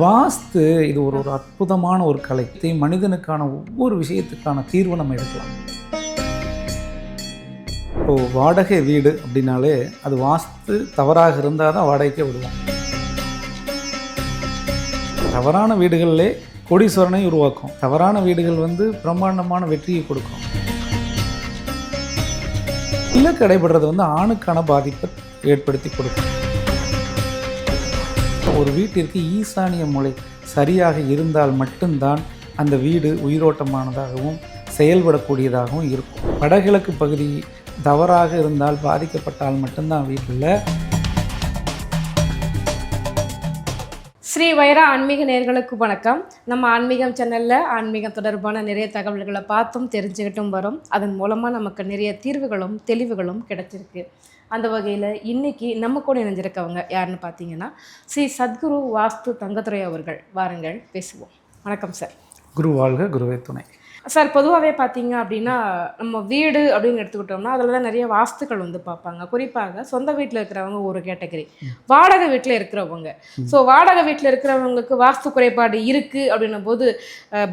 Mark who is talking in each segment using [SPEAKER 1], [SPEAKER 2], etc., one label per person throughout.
[SPEAKER 1] வாஸ்து இது ஒரு ஒரு அற்புதமான ஒரு கலை. மனிதனுக்கான ஒவ்வொரு விஷயத்துக்கான தீர்வை நம்ம எடுக்கலாம். இப்போது வாடகை வீடு அப்படின்னாலே அது வாஸ்து தவறாக இருந்தால் தான் வாடகைக்கே விடுவோம். தவறான வீடுகளிலே கோடீஸ்வரனை உருவாக்கும். தவறான வீடுகள் பிரம்மாண்டமான வெற்றியை கொடுக்கும். இலக்கு அடைபடுறது ஆணுக்கான பாதிப்பை ஏற்படுத்தி கொடுக்கும். ஒரு வீட்டிற்கு ஈசானிய மூலை சரியாக இருந்தால் மட்டும்தான் அந்த வீடு உயிரோட்டமானதாகவும் செயல்படக்கூடியதாகவும் இருக்கும். வடகிழக்கு பகுதி தவறாக இருந்தால் பாதிக்கப்பட்டால் மட்டும்தான் வீட்டில்.
[SPEAKER 2] ஸ்ரீ வைரா ஆன்மீக நேயர்களுக்கு வணக்கம். நம்ம ஆன்மீகம் சேனலில் ஆன்மீகம் தொடர்பான நிறைய தகவல்களை பார்த்தும் தெரிஞ்சுக்கிட்டும் வரும். அதன் மூலமாக நமக்கு நிறைய தீர்வுகளும் தெளிவுகளும் கிடைச்சிருக்கு. அந்த வகையில் இன்றைக்கி நம்ம கூட இணைஞ்சிருக்கவங்க யாருன்னு பார்த்தீங்கன்னா ஸ்ரீ சத்குரு வாஸ்து தங்கத்துரை அவர்கள். வாருங்கள் பேசுவோம். வணக்கம் சார்.
[SPEAKER 1] குரு வாழ்க, குருவே துணை.
[SPEAKER 2] சார், பொதுவாகவே பார்த்தீங்க அப்படின்னா நம்ம வீடு அப்படின்னு எடுத்துக்கிட்டோம்னா அதில் தான் நிறைய வாஸ்துக்கள் பார்ப்பாங்க. குறிப்பாக சொந்த வீட்டில் இருக்கிறவங்க ஒரு கேட்டகரி, வாடகை வீட்டில் இருக்கிறவங்க. ஸோ வாடகை வீட்டில் இருக்கிறவங்களுக்கு வாஸ்து குறைபாடு இருக்குது அப்படின்னும் போது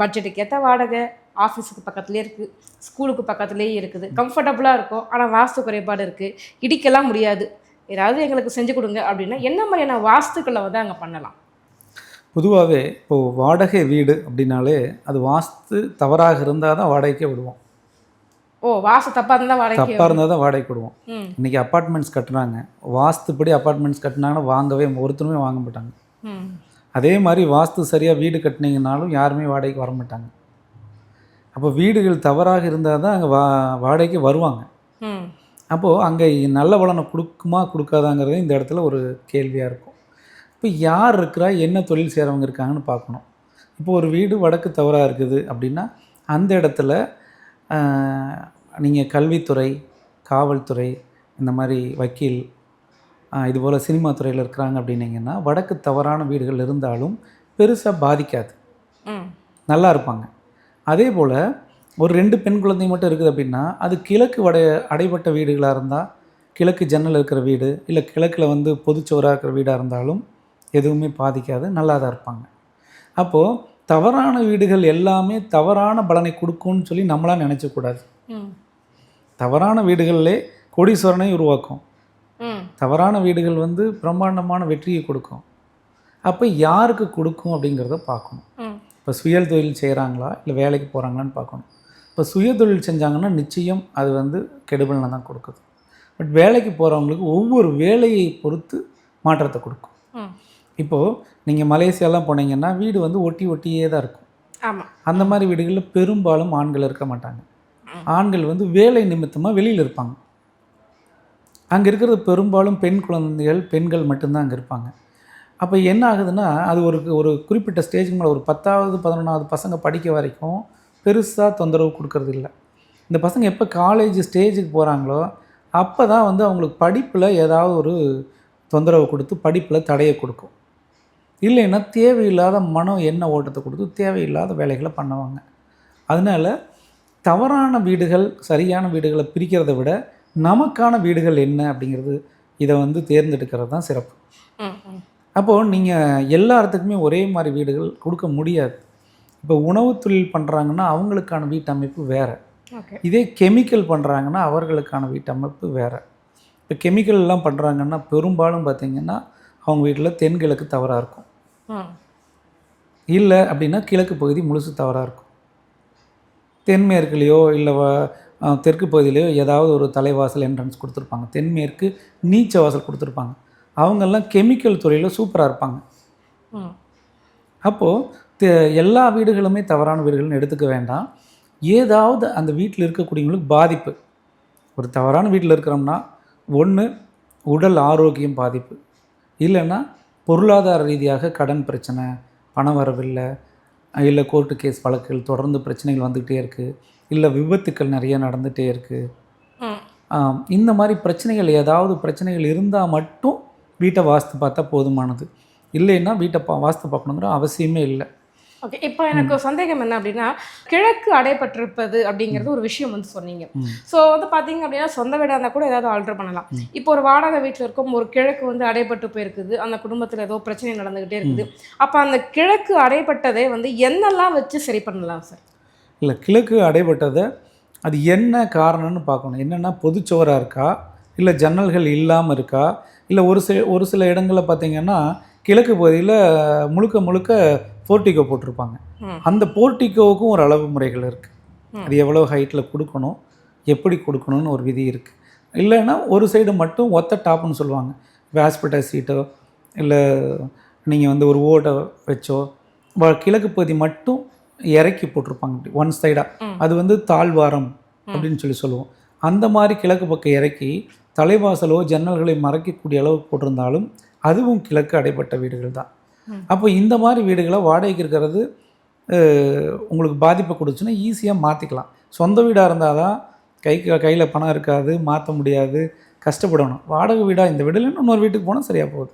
[SPEAKER 2] பட்ஜெட்டுக்கு ஏற்ற வாடகை, ஆஃபீஸுக்கு பக்கத்துலேயே இருக்குது, ஸ்கூலுக்கு பக்கத்துலேயே இருக்குது, கம்ஃபர்டபுளாக இருக்கும், ஆனால் வாஸ்து குறைபாடு இருக்குது, இடிக்கலாம் முடியாது, ஏதாவது எங்களுக்கு செஞ்சு கொடுங்க அப்படின்னா என்ன மாதிரியான வாஸ்துக்களை அங்கே பண்ணலாம்?
[SPEAKER 1] பொதுவாகவே இப்போது வாடகை வீடு அப்படின்னாலே அது வாஸ்து தவறாக இருந்தால் தான் வாடகைக்கே விடுவோம்.
[SPEAKER 2] ஓ, வாஸ்து தப்பாக இருந்தால்
[SPEAKER 1] தப்பாக இருந்தால் தான் வாடகைக்கு விடுவோம். இன்றைக்கி அப்பார்ட்மெண்ட்ஸ் கட்டுறாங்க, வாஸ்துப்படி அப்பார்ட்மெண்ட்ஸ் கட்டினாங்கன்னா வாங்கவே ஒருத்தருமே வாங்க மாட்டாங்க. அதே மாதிரி வாஸ்து சரியாக வீடு கட்டினீங்கன்னாலும் யாருமே வாடகைக்கு வர மாட்டாங்க. அப்போ வீடுகள் தவறாக இருந்தால் தான் அங்கே வாடகைக்கு வருவாங்க. அப்போது அங்கே நல்ல பலனை கொடுக்குமா கொடுக்காதாங்கிறதே இந்த இடத்துல ஒரு கேள்வியாக இருக்கும். இப்போ யார் இருக்கிறா, என்ன தொழில் செய்கிறவங்க இருக்காங்கன்னு பார்க்கணும். இப்போ ஒரு வீடு வடக்கு தவறாக இருக்குது அப்படின்னா அந்த இடத்துல நீங்கள் கல்வித்துறை, காவல்துறை, இந்த மாதிரி வக்கீல், இதுபோல் சினிமா துறையில் இருக்கிறாங்க அப்படின்னீங்கன்னா வடக்கு தவறான வீடுகள் இருந்தாலும் பெருசாக பாதிக்காது, நல்லா இருப்பாங்க. அதே போல் ஒரு 2 பெண் குழந்தை மட்டும் இருக்குது அப்படின்னா அது கிழக்கு அடைபட்ட வீடுகளாக இருந்தால், கிழக்கு ஜன்னல் இருக்கிற வீடு, இல்லை கிழக்கில் பொதுச்சோராக இருக்கிற வீடாக இருந்தாலும் எதுவுமே பாதிக்காது, நல்லா தான் இருப்பாங்க. அப்போது தவறான வீடுகள் எல்லாமே தவறான பலனை கொடுக்கும்னு சொல்லி நம்மளாம் நினச்சக்கூடாது. தவறான வீடுகளிலே கோடீஸ்வரனை உருவாக்கும். தவறான வீடுகள் பிரம்மாண்டமான வெற்றியை கொடுக்கும். அப்போ யாருக்கு கொடுக்கும் அப்படிங்கிறத பார்க்கணும். இப்போ சுய தொழில் செய்கிறாங்களா இல்லை வேலைக்கு போகிறாங்களான்னு பார்க்கணும். இப்போ சுய தொழில் செஞ்சாங்கன்னா நிச்சயம் அது கெடுபலனை தான் கொடுக்குது. பட் வேலைக்கு போகிறவங்களுக்கு ஒவ்வொரு வேலையை பொறுத்து மாற்றத்தை கொடுக்கும். இப்போது நீங்கள் மலேசியாலாம் போனீங்கன்னா வீடு ஒட்டியே தான் இருக்கும்.
[SPEAKER 2] ஆமாம். அந்த
[SPEAKER 1] மாதிரி வீடுகளில் பெரும்பாலும் ஆண்கள் இருக்க மாட்டாங்க. ஆண்கள் வேலை நிமித்தமாக வெளியில் இருப்பாங்க. அங்கே இருக்கிறது பெரும்பாலும் பெண் குழந்தைகள், பெண்கள் மட்டும்தான் அங்கே இருப்பாங்க. அப்போ என்ன ஆகுதுன்னா அது ஒரு குறிப்பிட்ட ஸ்டேஜுக்கு மேலே ஒரு 10வது 11வது பசங்க படிக்க வரைக்கும் பெருசாக தொந்தரவு கொடுக்கறது இல்லை. இந்த பசங்க எப்போ காலேஜ் ஸ்டேஜுக்கு போகிறாங்களோ அப்போ தான் அவங்களுக்கு படிப்பில் ஏதாவது ஒரு தொந்தரவு கொடுத்து படிப்பில் தடையை கொடுக்கும். இல்லைன்னா தேவையில்லாத எண்ண ஓட்டத்தை கொடுத்து தேவையில்லாத வேலைகளை பண்ணுவாங்க. அதனால் தவறான வீடுகள் சரியான வீடுகளை பிரிக்கிறத விட நமக்கான வீடுகள் என்ன அப்படிங்கிறது இதை தேர்ந்தெடுக்கிறது தான் சிறப்பு. அப்போது நீங்கள் எல்லா இடத்துக்குமே ஒரே மாதிரி வீடுகள் கொடுக்க முடியாது. இப்போ உணவு தொழில் பண்ணுறாங்கன்னா அவங்களுக்கான வீட்டமைப்பு வேறு, இதே கெமிக்கல் பண்ணுறாங்கன்னா அவர்களுக்கான வீட்டமைப்பு வேறு. இப்போ கெமிக்கல்லாம் பண்ணுறாங்கன்னா பெரும்பாலும் பார்த்திங்கன்னா அவங்க வீட்டில் தென்கிழக்கு தவறாக இருக்கும், இல்லை அப்படின்னா கிழக்கு பகுதி முழுசு தவறாக இருக்கும். தென்மேற்குலேயோ இல்லை தெற்கு பகுதியிலையோ ஏதாவது ஒரு தலைவாசல் என்ட்ரன்ஸ் கொடுத்துருப்பாங்க, தென்மேற்கு நீச்ச வாசல் கொடுத்துருப்பாங்க. அவங்கெல்லாம் கெமிக்கல் துறையில் சூப்பராக இருப்பாங்க. அப்போது எல்லா வீடுகளுமே தவறான வீடுகள்னு எடுத்துக்க வேண்டாம். ஏதாவது அந்த வீட்டில் இருக்கக்கூடியவங்களுக்கு பாதிப்பு. ஒரு தவறான வீட்டில் இருக்கிறோம்னா ஒன்று உடல் ஆரோக்கியம் பாதிப்பு, இல்லைன்னா பொருளாதார ரீதியாக கடன் பிரச்சனை, பணம் வரவில்லை, இல்லை கோர்ட்டு கேஸ் வழக்குகள் தொடர்ந்து பிரச்சனைகள் வந்துக்கிட்டே இருக்குது, இல்லை விபத்துக்கள் நிறைய நடந்துகிட்டே இருக்குது. இந்த மாதிரி பிரச்சனைகள் இருந்தால் மட்டும் வீட்டை வாஸ்து பார்த்தா போதுமானது. இல்லைன்னா வீட்டை வாஸ்து பார்க்கணுங்கிற அவசியமே இல்லை.
[SPEAKER 2] ஓகே. இப்போ எனக்கு ஒரு சந்தேகம் என்ன அப்படின்னா, கிழக்கு அடைபட்டிருப்பது அப்படிங்கிறது ஒரு விஷயம் வந்து சொன்னீங்க. ஸோ வந்து பார்த்தீங்க அப்படின்னா, சொந்த வீடா இருந்தா கூட ஏதாவது ஆல்டர் பண்ணலாம். இப்போ ஒரு வாடகை வீட்ல இருக்கும், ஒரு கிழக்கு வந்து அடைபட்டு போயிருக்குது. அந்த குடும்பத்தில ஏதோ பிரச்சனை நடந்துகிட்டே இருக்குது. அப்ப அந்த கிழக்கு அடைபட்டதை வந்து என்னெல்லாம் வச்சு சரி பண்ணலாம் சார்?
[SPEAKER 1] இல்லை, கிழக்கு அடைபட்டதை அது என்ன காரணம்னு பார்க்கணும். என்னென்னா பொதுச்சுவராக இருக்கா, இல்லை ஜன்னல்கள் இல்லாமல் இருக்கா, இல்லை ஒரு சில இடங்களில் பார்த்தீங்கன்னா கிழக்கு பகுதியில் முழுக்க முழுக்க போர்ட்டிகோ போட்டிருப்பாங்க. அந்த போர்ட்டிகோவுக்கும் ஒரு அளவு முறைகள் இருக்குது. அது எவ்வளோ ஹைட்டில் கொடுக்கணும், எப்படி கொடுக்கணும்னு ஒரு விதி இருக்குது. இல்லைன்னா ஒரு சைடு மட்டும் ஒத்த டாப்னு சொல்லுவாங்க. இப்போ ஆஸ்பெட்டாஸ் சீட்டோ இல்லை நீங்கள் வந்து ஒரு ஓட்டை வச்சோ கிழக்கு பகுதி மட்டும் இறக்கி போட்டிருப்பாங்க. இப்படி ஒன் சைடாக அது வந்து தாழ்வாரம் அப்படின்னு சொல்லுவோம். அந்த மாதிரி கிழக்கு பக்கம் இறக்கி தலைவாசலோ ஜன்னல்களை மறைக்கக்கூடிய அளவு போட்டிருந்தாலும் அதுவும் கிழக்கு அடைப்பட்ட வீடுகள் தான். அப்போ இந்த மாதிரி வீடுகளை வாடகைக்கு இருக்கிறது உங்களுக்கு பாதிப்பை கொடுத்துன்னா ஈஸியாக மாற்றிக்கலாம். சொந்த வீடாக இருந்தால் தான் கையில் பணம் இருக்காது, மாற்ற முடியாது, கஷ்டப்படணும். வாடகை வீடாக இந்த வீடில் இன்னொரு வீட்டுக்கு போனால் சரியாக போகுது.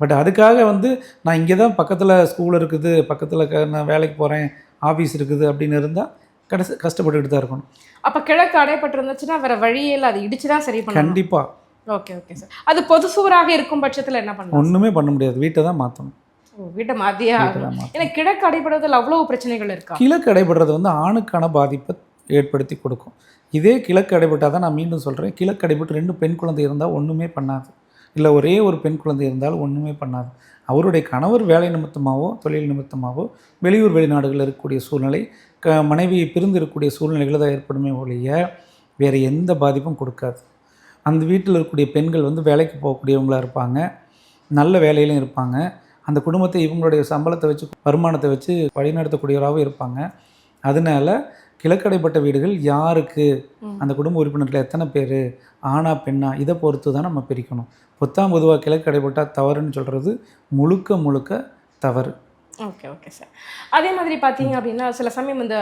[SPEAKER 1] பட் அதுக்காக வந்து நான் இங்கே தான் பக்கத்தில் ஸ்கூல் இருக்குது, பக்கத்தில் நான் வேலைக்கு போகிறேன், ஆஃபீஸ் இருக்குது அப்படின்னு இருந்தால் கஷ்டப்பட்டுக்கிட்டு தான் இருக்கணும்.
[SPEAKER 2] அப்போ கிழக்கு அடைப்பட்டு இருந்துச்சுன்னா வேறு வழியில் அது இடிச்சு தான் சரி பண்ணணும்.
[SPEAKER 1] கண்டிப்பாக.
[SPEAKER 2] Okay okay sir. அது பொது சுவராக இருக்கும் பட்சத்தில் என்ன பண்ணணும்?
[SPEAKER 1] ஒன்றுமே பண்ண முடியாது, வீட்டை தான் மாற்றணும்.
[SPEAKER 2] வீட்டை மாற்றியே ஆகணும். ஏன்னா கிழக்கு அடைபடுறதுல அவ்வளோ பிரச்சனைகள் இருக்கா?
[SPEAKER 1] கிழக்கு அடைபடுறது வந்து ஆணுக்கான பாதிப்பை ஏற்படுத்தி கொடுக்கும். இதே கிழக்கு அடைபட்டால் தான் நான் மீண்டும் சொல்கிறேன், கிழக்கு அடைபட்டு 2 பெண் குழந்தை இருந்தால் ஒன்றுமே பண்ணாது, இல்லை ஒரே ஒரு பெண் குழந்தை இருந்தாலும் ஒன்றுமே பண்ணாது. அவருடைய கணவர் வேலை நிமித்தமாகவோ தொழில் நிமித்தமாகவோ வெளியூர் வெளிநாடுகளில் இருக்கக்கூடிய சூழ்நிலை, மனைவியை பிரிந்து இருக்கக்கூடிய சூழ்நிலைகள் தான் ஏற்படுமே ஒழிய வேறு எந்த பாதிப்பும் கொடுக்காது. அந்த வீட்டில் இருக்கக்கூடிய பெண்கள் வந்து வேலைக்கு போகக்கூடியவங்களாக இருப்பாங்க, நல்ல வேலையிலும் இருப்பாங்க, அந்த குடும்பத்தை இவங்களுடைய சம்பளத்தை வச்சு வருமானத்தை வச்சு வழிநடத்தக்கூடியவராகவும் இருப்பாங்க. அதனால கிழக்கடைப்பட்ட வீடுகள் யாருக்கு, அந்த குடும்ப உறுப்பினர்கள் எத்தனை பேர், ஆணா பெண்ணா, இதை பொறுத்து தான் நம்ம பிரிக்கணும். பொதுவாக கிழக்கடைப்பட்டால் தவறுன்னு சொல்கிறது முழுக்க முழுக்க தவறு.
[SPEAKER 2] Okay okay sir. அதே மாதிரி பார்த்தீங்க அப்படின்னா சில சமயம் இந்த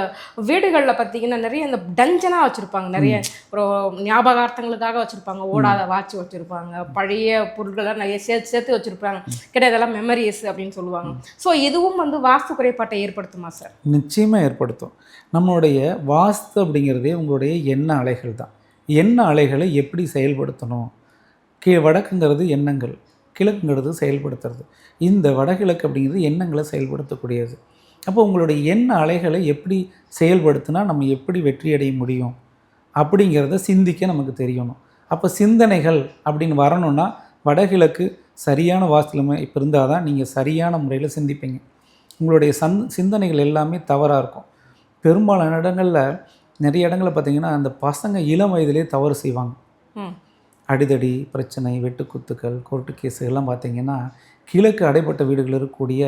[SPEAKER 2] வீடுகளில் பார்த்தீங்கன்னா நிறைய இந்த டஞ்சனாக வச்சுருப்பாங்க, நிறைய ஒரு ஞாபகார்த்தங்களுக்காக வச்சுருப்பாங்க, ஓடாத வாட்ச் வச்சுருப்பாங்க, பழைய பொருட்கள்லாம் நிறைய சேர்த்து சேர்த்து வச்சுருப்பாங்க, கிட்ட இதெல்லாம் மெமரிஸ் அப்படின்னு சொல்லுவாங்க. ஸோ இதுவும் வந்து வாஸ்து குறைபாட்டை ஏற்படுத்துமா சார்?
[SPEAKER 1] நிச்சயமாக ஏற்படுத்தும். நம்மளுடைய வாஸ்து அப்படிங்கிறதே உங்களுடைய எண்ண அலைகள் தான். எண்ண அலைகளை எப்படி செயல்படுத்தணும், வடக்குங்கிறது எண்ணங்கள், கிழக்குங்கிறது செயல்படுத்துறது. இந்த வடகிழக்கு அப்படிங்கிறது எண்ணங்களை செயல்படுத்தக்கூடியது. அப்போ உங்களுடைய எண்ண அலைகளை எப்படி செயல்படுத்தினா நம்ம எப்படி வெற்றி அடைய முடியும் அப்படிங்கிறத சிந்திக்க நமக்கு தெரியணும். அப்போ சிந்தனைகள் அப்படின்னு வரணும்னா வடகிழக்கு சரியான வாஸ்துலமை இப்போ இருந்தால் தான் நீங்கள் சரியான முறையில் சிந்திப்பீங்க. உங்களுடைய சிந்தனைகள் எல்லாமே தவறாக இருக்கும். பெரும்பாலான இடங்களில் நிறைய இடங்களில் பார்த்திங்கன்னா அந்த பசங்க இளம் வயதிலே தவறு செய்வாங்க. அடிதடி பிரச்சனை, வெட்டுக்குத்துக்கள், கோர்ட்டு கேஸு எல்லாம் பார்த்திங்கன்னா கிழக்கு அடைப்பட்ட வீடுகள் இருக்கக்கூடிய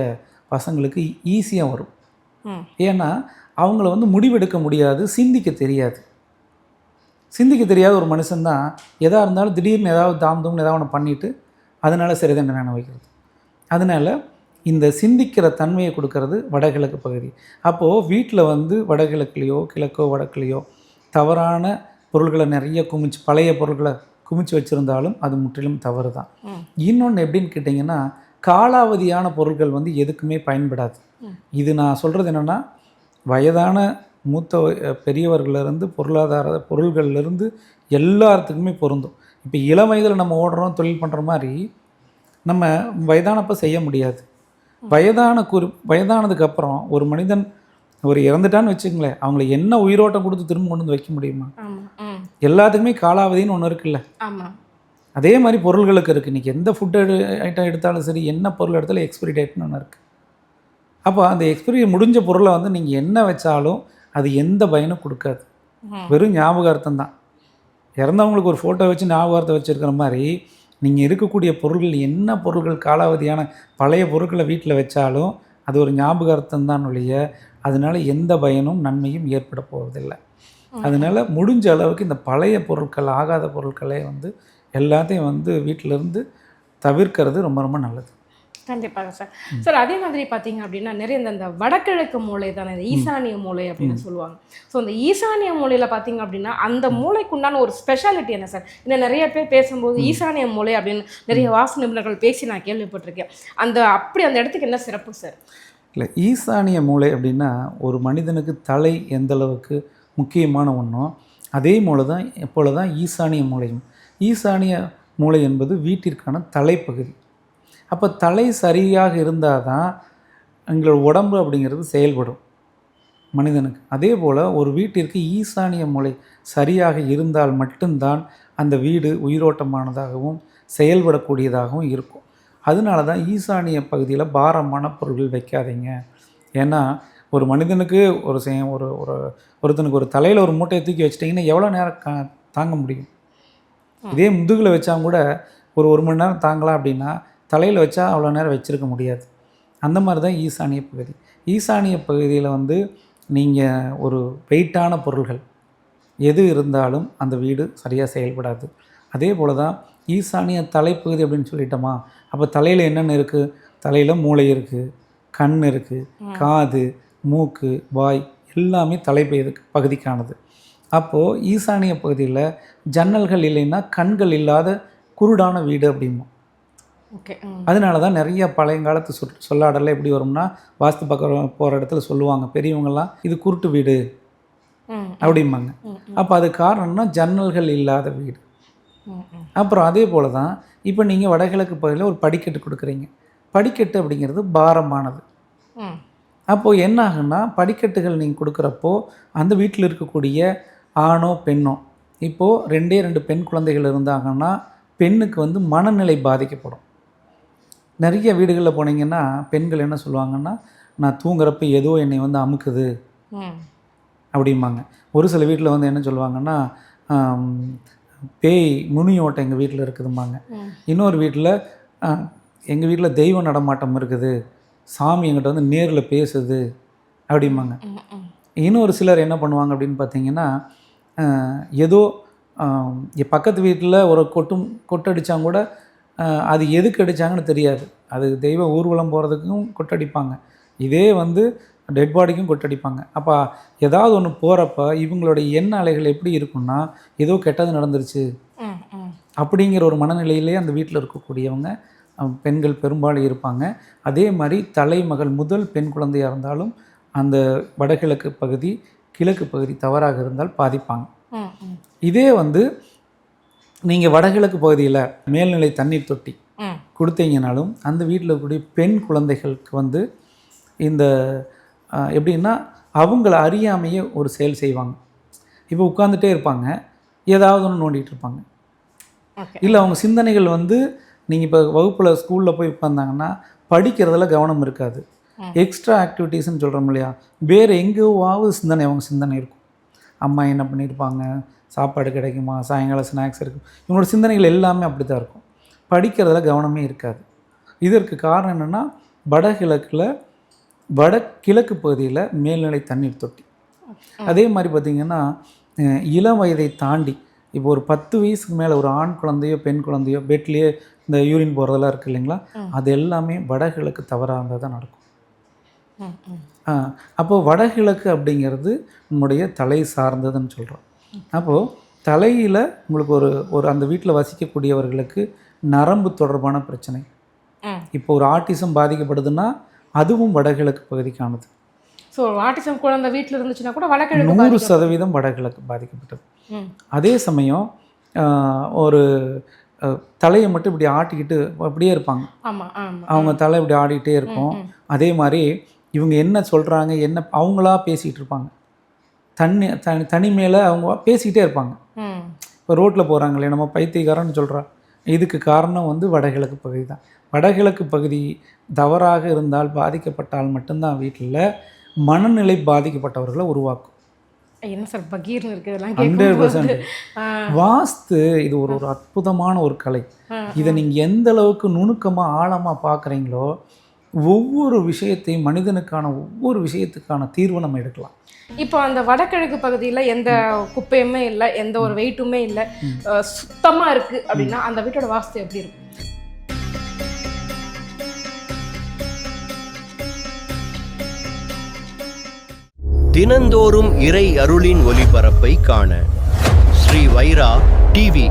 [SPEAKER 1] பசங்களுக்கு ஈஸியாக வரும். ஏன்னா அவங்கள வந்து முடிவெடுக்க முடியாது, சிந்திக்க தெரியாது. சிந்திக்க தெரியாத ஒரு மனுஷன்தான் எதாக இருந்தாலும் திடீர்னு ஏதாவது தாம்தும்னு ஏதாவது ஒன்று பண்ணிவிட்டு அதனால் சரிதான் நினைவு வைக்கிறது. அதனால் இந்த சிந்திக்கிற தன்மையை கொடுக்கறது வடகிழக்கு பகுதி. அப்போது வீட்டில் வந்து வடகிழக்குலேயோ கிழக்கோ வடக்குலேயோ தவறான பொருள்களை நிறைய பழைய பொருட்களை குமிச்சு வச்சுருந்தாலும் அது முற்றிலும் தவறு தான். இன்னொன்று எப்படின்னு கேட்டிங்கன்னா காலாவதியான பொருட்கள் வந்து எதுக்குமே பயன்படாது. இது நான் சொல்கிறது என்னென்னா வயதான மூத்த பெரியவர்களிருந்து பொருளாதார பொருள்கள்லேருந்து எல்லாத்துக்குமே பொருந்தும். இப்போ இளம் வயதில் நம்ம ஓடுறோம் தொழில் பண்ணுற மாதிரி நம்ம வயதானப்போ செய்ய முடியாது. வயதானதுக்கப்புறம் ஒரு மனிதன் ஒரு இறந்துட்டான்னு வச்சுங்களேன், அவங்கள என்ன உயிரோட்டம் கொடுத்து திரும்ப கொண்டு வந்து வைக்க முடியுமா? எல்லாத்துக்குமே காலாவதின்னு ஒன்று இருக்குல்ல. அதே மாதிரி பொருள்களுக்கு இருக்குது. இன்றைக்கி எந்த ஃபுட் ஐட்டம் எடுத்தாலும் சரி, என்ன பொருள் எடுத்தாலும் எக்ஸ்பிரி டேட்னு ஒன்று இருக்குது. அப்போ அந்த எக்ஸ்பிரி முடிஞ்ச பொருளை வந்து நீங்கள் என்ன வச்சாலும் அது எந்த பயனும் கொடுக்காது, வெறும் ஞாபகார்த்தம் தான். இறந்தவங்களுக்கு ஒரு ஃபோட்டோ வச்சு ஞாபகார்த்தம் வச்சுருக்கிற மாதிரி நீங்கள் இருக்கக்கூடிய பொருள்கள் என்ன பொருள்கள் காலாவதியான பழைய பொருட்களை வீட்டில் வச்சாலும் அது ஒரு ஞாபகார்த்தம் தான் ஒழிய அதனால் எந்த பயனும் நன்மையும் ஏற்பட போவதில்லை. அதனால் முடிஞ்ச அளவுக்கு இந்த பழைய பொருட்கள், ஆகாத பொருட்களை வந்து எல்லாத்தையும் வந்து வீட்டிலேருந்து தவிர்க்கிறது ரொம்ப ரொம்ப நல்லது.
[SPEAKER 2] கண்டிப்பாக சார். சார் அதே மாதிரி பார்த்தீங்க அப்படின்னா நிறைய இந்த வடகிழக்கு மூலை தானே, இந்த ஈசானிய மூலை அப்படின்னு சொல்லுவாங்க. ஸோ இந்த ஈசானிய மூலையில் பார்த்தீங்க அப்படின்னா அந்த மூளைக்குண்டான ஒரு ஸ்பெஷாலிட்டி என்ன சார்? இன்னும் நிறைய பேர் பேசும்போது ஈசானிய மூலை அப்படின்னு நிறைய வாஸ்து நிபுணர்கள் பேசி நான் கேள்விப்பட்டிருக்கேன். அந்த இடத்துக்கு என்ன சிறப்பு சார்?
[SPEAKER 1] இல்லை, ஈசானிய மூலை அப்படின்னா ஒரு மனிதனுக்கு தலை எந்த அளவுக்கு முக்கியமான ஒன்றோ அதே போல தான் ஈசானிய மூலையும். ஈசானிய மூலை என்பது வீட்டிற்கான தலைப்பகுதி. அப்போ தலை சரியாக இருந்தால் தான் எங்களோட உடம்பு அப்படிங்கிறது செயல்படும் மனிதனுக்கு. அதே போல் ஒரு வீட்டிற்கு ஈசானிய மூலை சரியாக இருந்தால் மட்டும்தான் அந்த வீடு உயிரோட்டமானதாகவும் செயல்படக்கூடியதாகவும் இருக்கும். அதனால தான் ஈசானிய பகுதியில் பாரமான பொருட்கள் வைக்காதீங்க. ஏன்னா ஒரு மனிதனுக்கு ஒருத்தனுக்கு ஒரு தலையில் ஒரு மூட்டையை தூக்கி வச்சிட்டிங்கன்னா எவ்வளோ நேரம் தாங்க முடியும்? இதே முதுகில் வச்சா கூட ஒரு மணி நேரம் தாங்கலாம் அப்படின்னா தலையில் வச்சா அவ்வளோ நேரம் வச்சுருக்க முடியாது. அந்த மாதிரி தான் ஈசானிய பகுதி. ஈசானிய பகுதியில் நீங்கள் ஒரு வெயிட்டான பொருள்கள் எது இருந்தாலும் அந்த வீடு சரியாக செயல்படாது. அதே போல் தான் ஈசானிய தலைப்பகுதி அப்படின்னு சொல்லிட்டோமா, அப்போ தலையில் என்னென்ன இருக்குது? தலையில் மூளை இருக்குது, கண் இருக்குது, காது, மூக்கு, வாய் எல்லாமே பகுதிக்கானது. அப்போது ஈசானிய பகுதியில் ஜன்னல்கள் இல்லைன்னா கண்கள் இல்லாத குருடான வீடு அப்படிம்போம்.
[SPEAKER 2] ஓகே.
[SPEAKER 1] அதனால தான் நிறைய பழையங்காலத்து சொல்லாடலாம் எப்படி வரும்னா, வாஸ்து பக்கம் போகிற இடத்துல சொல்லுவாங்க பெரியவங்கள்லாம், இது குருட்டு வீடு அப்படிம்பாங்க. அப்போ அது காரணம்னா ஜன்னல்கள் இல்லாத வீடு. அப்புறம் அதே போல் தான் இப்போ நீங்கள் வடகிழக்கு பகுதியில் ஒரு படிக்கட்டு கொடுக்குறீங்க. படிக்கட்டு அப்படிங்கிறது பாரமானது. அப்போது என்ன ஆகுன்னா, படிக்கட்டுகள் நீங்கள் கொடுக்குறப்போ அந்த வீட்டில் இருக்கக்கூடிய ஆணோ பெண்ணோ, இப்போது 2 பெண் குழந்தைகள் இருந்தாங்கன்னா பெண்ணுக்கு மனநிலை பாதிக்கப்படும். நிறைய வீடுகளில் போனீங்கன்னா பெண்கள் என்ன சொல்லுவாங்கன்னா, நான் தூங்குறப்ப ஏதோ என்னை அமுக்குது அப்படிம்பாங்க. ஒரு சில வீட்டில் என்ன சொல்லுவாங்கன்னா, பேய் நுனியோட்டம் எங்கள் வீட்டில் இருக்குதும்பாங்க. இன்னொரு வீட்டில் எங்கள் வீட்டில் தெய்வ நடமாட்டம் இருக்குது, சாமி எங்கிட்ட நேரில் பேசுது அப்படிம்பாங்க. இன்னொரு சிலர் என்ன பண்ணுவாங்க அப்படின்னு பார்த்தீங்கன்னா, ஏதோ பக்கத்து வீட்டில் ஒரு கொட்டடித்தா கூட அது எதுக்கு அடித்தாங்கன்னு தெரியாது. அது தெய்வ ஊர்வலம் போகிறதுக்கும் கொட்டடிப்பாங்க, இதே டெட் பாடிக்கும் கொட்டடிப்பாங்க. அப்போ ஏதாவது ஒன்று போகிறப்ப இவங்களோட எண்ண அலைகள் எப்படி இருக்குன்னா, ஏதோ கெட்டது நடந்துருச்சு அப்படிங்கிற ஒரு மனநிலையிலே அந்த வீட்டில் இருக்கக்கூடியவங்க பெண்கள் பெரும்பாலும் இருப்பாங்க. அதே மாதிரி தலைமகள் முதல் பெண் குழந்தையாக இருந்தாலும் அந்த வடகிழக்கு பகுதி கிழக்கு பகுதி தவறாக இருந்தால் பாதிப்பாங்க. இதே நீங்கள் வடகிழக்கு பகுதியில் மேல்நிலை தண்ணீர் தொட்டி கொடுத்தீங்கனாலும் அந்த வீட்டில் இருக்கக்கூடிய பெண் குழந்தைகளுக்கு இந்த எப்படின்னா அவங்கள அறியாமையே ஒரு செயல் செய்வாங்க. இப்போ உட்காந்துட்டே இருப்பாங்க, ஏதாவது ஒன்று நோண்டிகிட்டு இருப்பாங்க. இல்லை அவங்க சிந்தனைகள் நீங்கள் இப்போ வகுப்பில் ஸ்கூலில் போய் உட்காந்தாங்கன்னா படிக்கிறதுல கவனம் இருக்காது. எக்ஸ்ட்ரா ஆக்டிவிட்டீஸ்ன்னு சொல்கிறோம் இல்லையா, வேறு எங்கேயாவது அவங்க சிந்தனை இருக்கும். அம்மா என்ன பண்ணியிருப்பாங்க, சாப்பாடு கிடைக்குமா, சாயங்காலம் ஸ்நாக்ஸ் இருக்கும், இவங்களோட சிந்தனைகள் எல்லாமே அப்படி தான் இருக்கும். படிக்கிறதுல கவனமே இருக்காது. இதற்கு காரணம் என்னென்னா, வடகிழக்கு பகுதியில் மேல்நிலை தண்ணீர் தொட்டி. அதே மாதிரி பார்த்திங்கன்னா இளம் வயதை தாண்டி இப்போ ஒரு 10 வயசுக்கு மேலே ஒரு ஆண் குழந்தையோ பெண் குழந்தையோ பெட்லேயே இந்த யூரின் போகிறதெல்லாம் இருக்குது இல்லைங்களா, அது எல்லாமே வடகிழக்கு தவறாக இருந்தால் தான் நடக்கும். அப்போது வடகிழக்கு அப்படிங்கிறது நம்முடைய தலை சார்ந்ததுன்னு சொல்கிறோம். அப்போது தலையில் உங்களுக்கு ஒரு அந்த வீட்டில் வசிக்கக்கூடியவர்களுக்கு நரம்பு தொடர்பான பிரச்சனை, இப்போ ஒரு ஆட்டிசம் பாதிக்கப்படுதுன்னா அதுவும் வடகிழக்கு பகுதிக்கானது.
[SPEAKER 2] ஸோ ஆட்டிசம் குழந்தை வீட்டில் இருந்துச்சுன்னா கூட வடகிழக்கு
[SPEAKER 1] 100% வடகிழக்கு பாதிக்கப்பட்டது. அதே சமயம் ஒரு தலையை மட்டும் இப்படி ஆட்டிக்கிட்டு அப்படியே இருப்பாங்க, அவங்க தலை இப்படி ஆடிக்கிட்டே இருக்கும். அதே மாதிரி இவங்க என்ன சொல்கிறாங்க என்ன அவங்களா பேசிகிட்டு இருப்பாங்க, தனிமையில் அவங்க பேசிக்கிட்டே இருப்பாங்க. இப்போ ரோட்டில் போகிறாங்களே நம்ம பைத்தியக்காரன்னு சொல்கிறா, இதுக்கு காரணம் வடகிழக்கு பகுதி தான். வடகிழக்கு பகுதி தவறாக இருந்தால் பாதிக்கப்பட்டால் மட்டும்தான் வீட்டில் மனநிலை பாதிக்கப்பட்டவர்களை உருவாக்கும்.
[SPEAKER 2] என்ன சார் பகீர்னு இருக்குது
[SPEAKER 1] 100%. வாஸ்து இது ஒரு அற்புதமான ஒரு கலை. இதை நீங்கள் எந்த அளவுக்கு நுணுக்கமாக ஆழமாக பார்க்குறீங்களோ ஒவ்வொரு விஷயத்தையும் மனிதனுக்கான ஒவ்வொரு விஷயத்துக்கான தீர்வு நம்ம எடுக்கலாம்.
[SPEAKER 2] இப்போ அந்த வடகிழக்கு பகுதியில் எந்த குப்பையுமே இல்லை, எந்த ஒரு வெயிட்டுமே இல்லை, சுத்தமாக இருக்குது அப்படின்னா அந்த வீட்டோட வாஸ்து எப்படி இருக்கும்?
[SPEAKER 3] தினந்தோறும் இறை அருளின் ஒளிபரப்பை காண ஸ்ரீ வைரா டிவி